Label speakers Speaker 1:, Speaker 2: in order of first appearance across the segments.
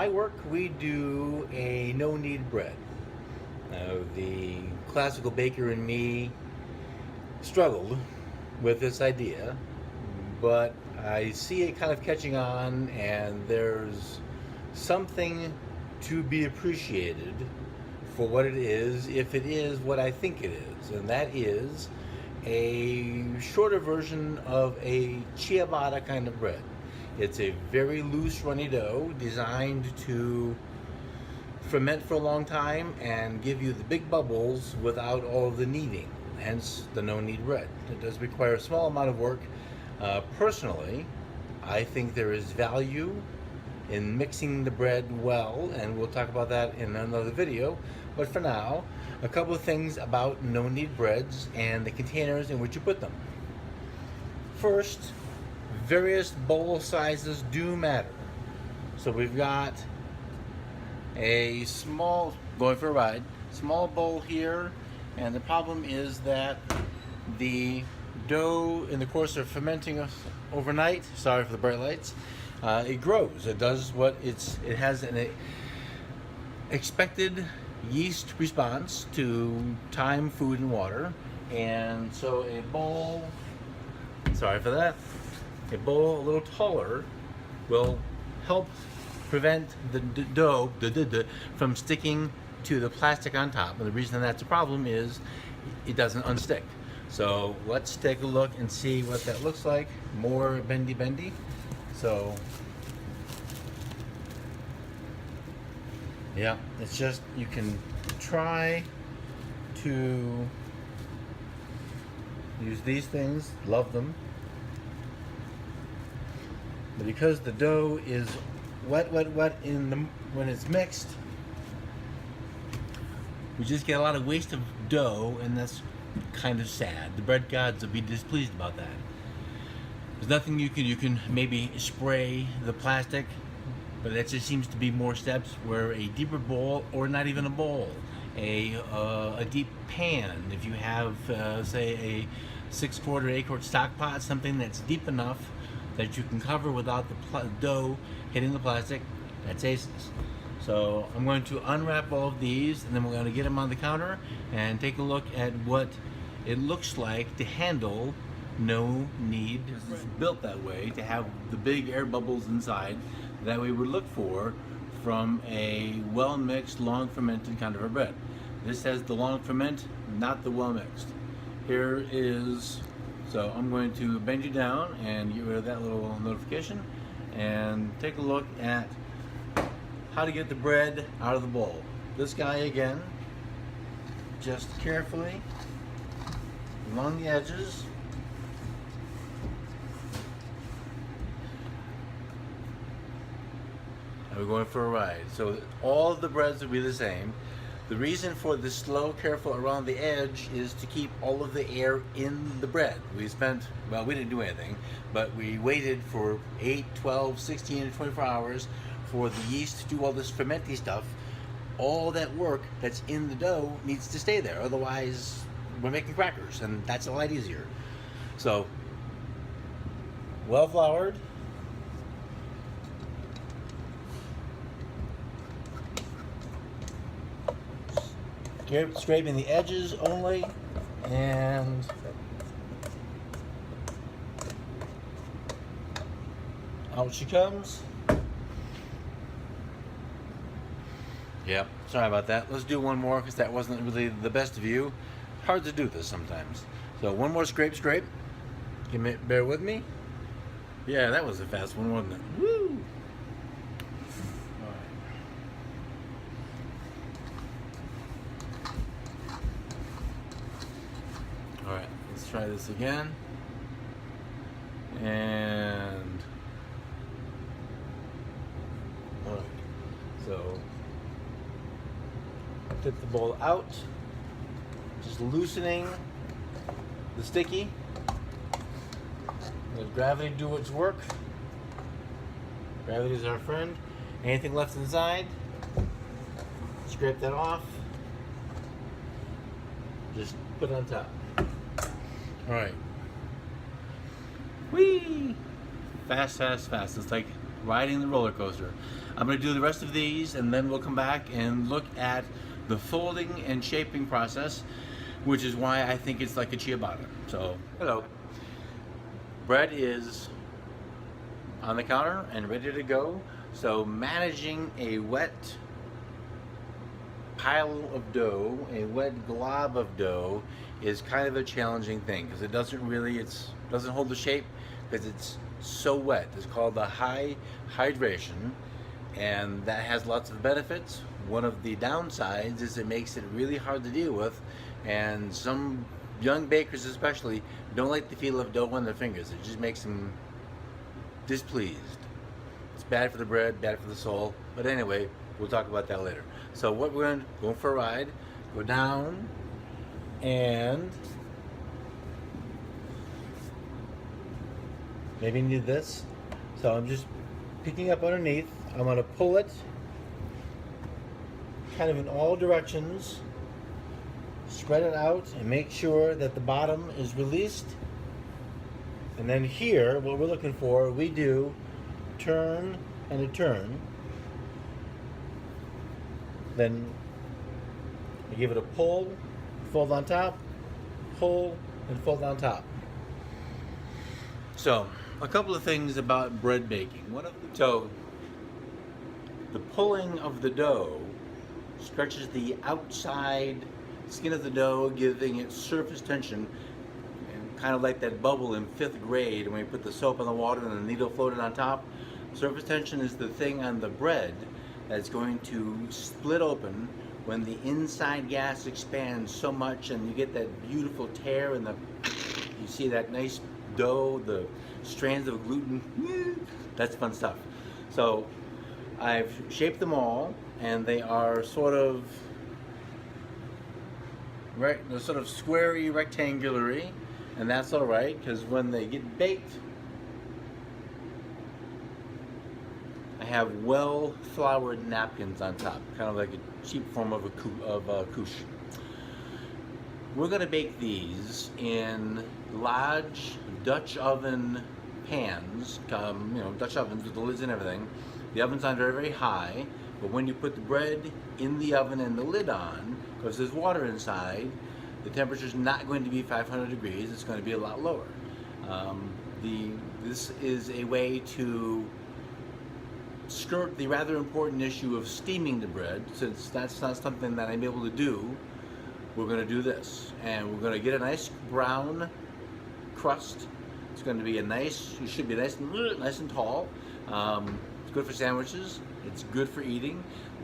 Speaker 1: my work, we do a no-knead bread. Now, the classical baker in me struggled with this idea, but I see it kind of catching on, and there's something to be appreciated for what it is, if it is what I think it is, and that is a shorter version of a ciabatta kind of bread. It's a very loose, runny dough designed to ferment for a long time and give you the big bubbles without all of the kneading, hence the no-knead bread. It does require a small amount of work. Personally, I think there is value in mixing the bread well, and we'll talk about that in another video. But for now, a couple of things about no-knead breads and the containers in which you put them. First, various bowl sizes do matter. So we've got a small, going for a ride, small bowl here, and the problem is that the dough, in the course of fermenting overnight, sorry for the bright lights, it grows. It does what it has an expected yeast response to time, food, and water. And so a bowl, sorry for that, a bowl a little taller will help prevent the dough from sticking to the plastic on top. And the reason that's a problem is it doesn't unstick. So let's take a look and see what that looks like. More bendy. So yeah, it's just, you can try to use these things, love them. But because the dough is wet when it's mixed, we just get a lot of waste of dough, and that's kind of sad. The bread gods will be displeased about that. There's nothing you can maybe spray the plastic, but that just seems to be more steps, where a deeper bowl, or not even a bowl, a deep pan, if you have say a 6-quart or 8-quart stock pot, something that's deep enough that you can cover without the dough hitting the plastic, that's aces. So I'm going to unwrap all of these, and then we're going to get them on the counter and take a look at what it looks like to handle no-knead. It's built that way to have the big air bubbles inside that we would look for from a well-mixed, long-fermented kind of a bread. This has the long ferment, not the well-mixed. Here is, so I'm going to bend you down and get rid of that little notification and take a look at how to get the bread out of the bowl. This guy again, just carefully along the edges. And we're going for a ride. So all of the breads will be the same. The reason for the slow, careful around the edge is to keep all of the air in the bread. We spent, well, we didn't do anything, but we waited for 8, 12, 16, and 24 hours for the yeast to do all this fermenting stuff. All that work that's in the dough needs to stay there. Otherwise, we're making crackers, and that's a lot easier. So, well floured. Scraping the edges only, and out she comes. Yep, sorry about that. Let's do one more, because that wasn't really the best view. Hard to do this sometimes. So one more scrape. Bear with me. Yeah, that was a fast one, wasn't it? Woo! Alright, let's try this again. And alright, so tip the bowl out, just loosening the sticky. Let gravity do its work. Gravity is our friend. Anything left inside, scrape that off. Just put it on top. Alright. Whee! Fast. It's like riding the roller coaster. I'm going to do the rest of these, and then we'll come back and look at the folding and shaping process, which is why I think it's like a ciabatta. So, hello. Bread is on the counter and ready to go. So managing a wet pile of dough, a wet glob of dough, is kind of a challenging thing because it doesn't hold the shape because it's so wet. It's called the high hydration, and that has lots of benefits. One of the downsides is it makes it really hard to deal with, and some young bakers especially don't like the feel of dough on their fingers. It just makes them displeased. It's bad for the bread, bad for the soul, but anyway, we'll talk about that later. So what we're going to go for a ride, go down, and maybe need this. So I'm just picking up underneath. I'm going to pull it kind of in all directions, spread it out, and make sure that the bottom is released. And then here, what we're looking for, we do turn and a turn. Then I give it a pull, fold on top, pull, and fold on top. So, a couple of things about bread baking. So, the pulling of the dough stretches the outside skin of the dough, giving it surface tension, and kind of like that bubble in 5th grade when we put the soap in the water and the needle floated on top. Surface tension is the thing on the bread that's going to split open when the inside gas expands so much, and you get that beautiful tear, and you see that nice dough, the strands of gluten. That's fun stuff. So I've shaped them all, and they are sort of they're sort of squarey, rectangular-y, and that's all right because when they get baked, I have well-floured napkins on top, kind of like a cheap form of a couche. We're going to bake these in large Dutch oven pans, Dutch ovens with the lids and everything. The oven's on very, very high, but when you put the bread in the oven and the lid on, because there's water inside, the temperature's not going to be 500 degrees, it's going to be a lot lower. This is a way to skirt the rather important issue of steaming the bread. Since that's not something that I'm able to do, we're going to do this, and we're going to get a nice brown crust. It's going to be it should be nice and tall. It's good for sandwiches, it's good for eating.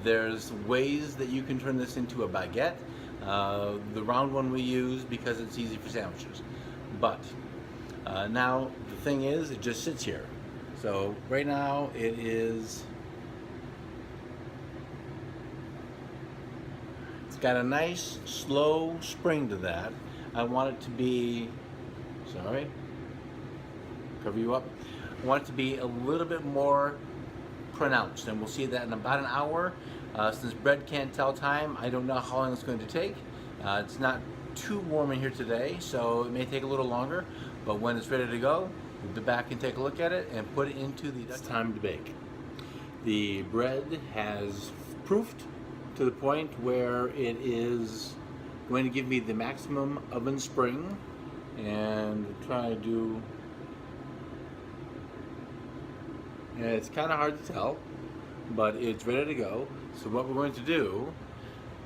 Speaker 1: There's ways that you can turn this into a baguette. The round one we use because it's easy for sandwiches. But now the thing is, it just sits here. So right now it's got a nice slow spring to that. I want it to be, cover you up. I want it to be a little bit more pronounced, and we'll see that in about an hour. Since bread can't tell time, I don't know how long it's going to take. It's not too warm in here today, so it may take a little longer, but when it's ready to go, we'll be back and take a look at it and put it into the It's time to bake. The bread has proofed to the point where it is going to give me the maximum oven spring, and try to do, it's kind of hard to tell, but it's ready to go. So what we're going to do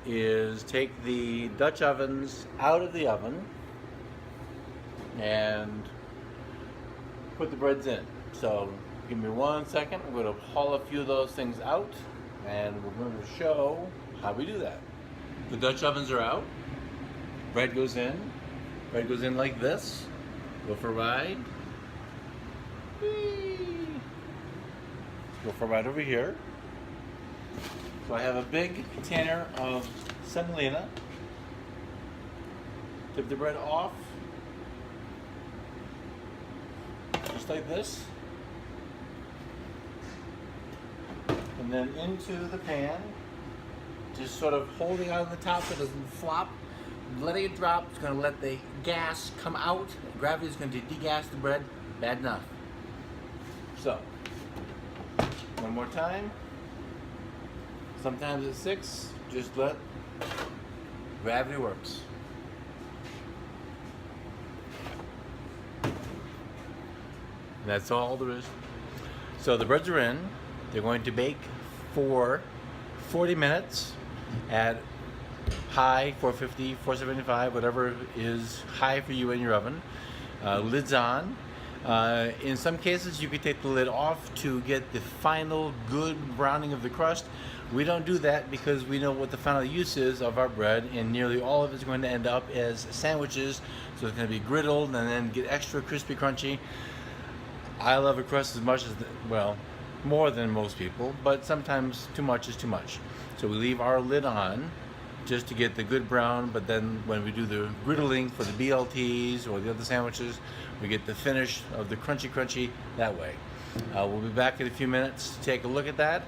Speaker 1: is take the Dutch ovens out of the oven and put the breads in. So give me 1 second. I'm going to haul a few of those things out, and we're going to show how we do that. The Dutch ovens are out. Bread goes in. Bread goes in like this. Go for a ride. Whee! Go for a ride over here. So I have a big container of semolina. Tip the bread off, just like this, and then into the pan, just sort of holding on the top so it doesn't flop, letting it drop. It's going to let the gas come out. Gravity is going to degas the bread. Bad enough. So, one more time. Sometimes at 6, just let gravity works. And that's all there is. So the breads are in. They're going to bake for 40 minutes at high, 450, 475, whatever is high for you in your oven. Lid's on. In some cases you could take the lid off to get the final good browning of the crust. We don't do that because we know what the final use is of our bread, and nearly all of it is going to end up as sandwiches, so it's going to be griddled and then get extra crispy crunchy. I love a crust as much as, well, more than most people, but sometimes too much is too much. So we leave our lid on just to get the good brown, but then when we do the griddling for the BLTs or the other sandwiches, we get the finish of the crunchy that way. We'll be back in a few minutes to take a look at that.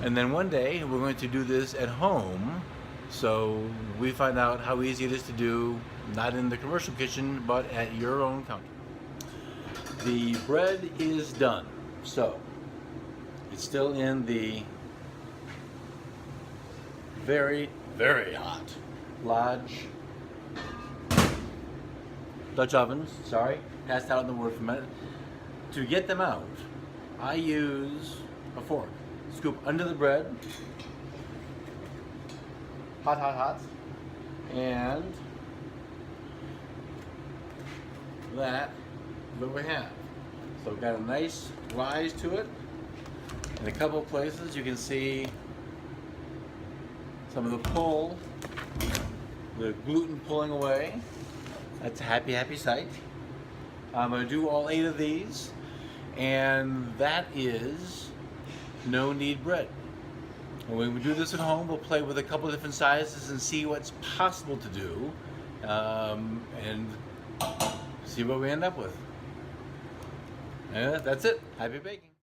Speaker 1: And then one day we're going to do this at home, so we find out how easy it is to do, not in the commercial kitchen, but at your own counter. The bread is done, so it's still in the very, very hot Lodge Dutch ovens, passed out in the word for a minute. To get them out, I use a fork. Scoop under the bread, hot, and that is what we have. So we've got a nice rise to it. In a couple of places you can see some of the pull, the gluten pulling away. That's a happy sight. I'm going to do all 8 of these, and that is no-knead bread. And when we do this at home, we'll play with a couple of different sizes and see what's possible to do, and see what we end up with. And that's it. Happy baking.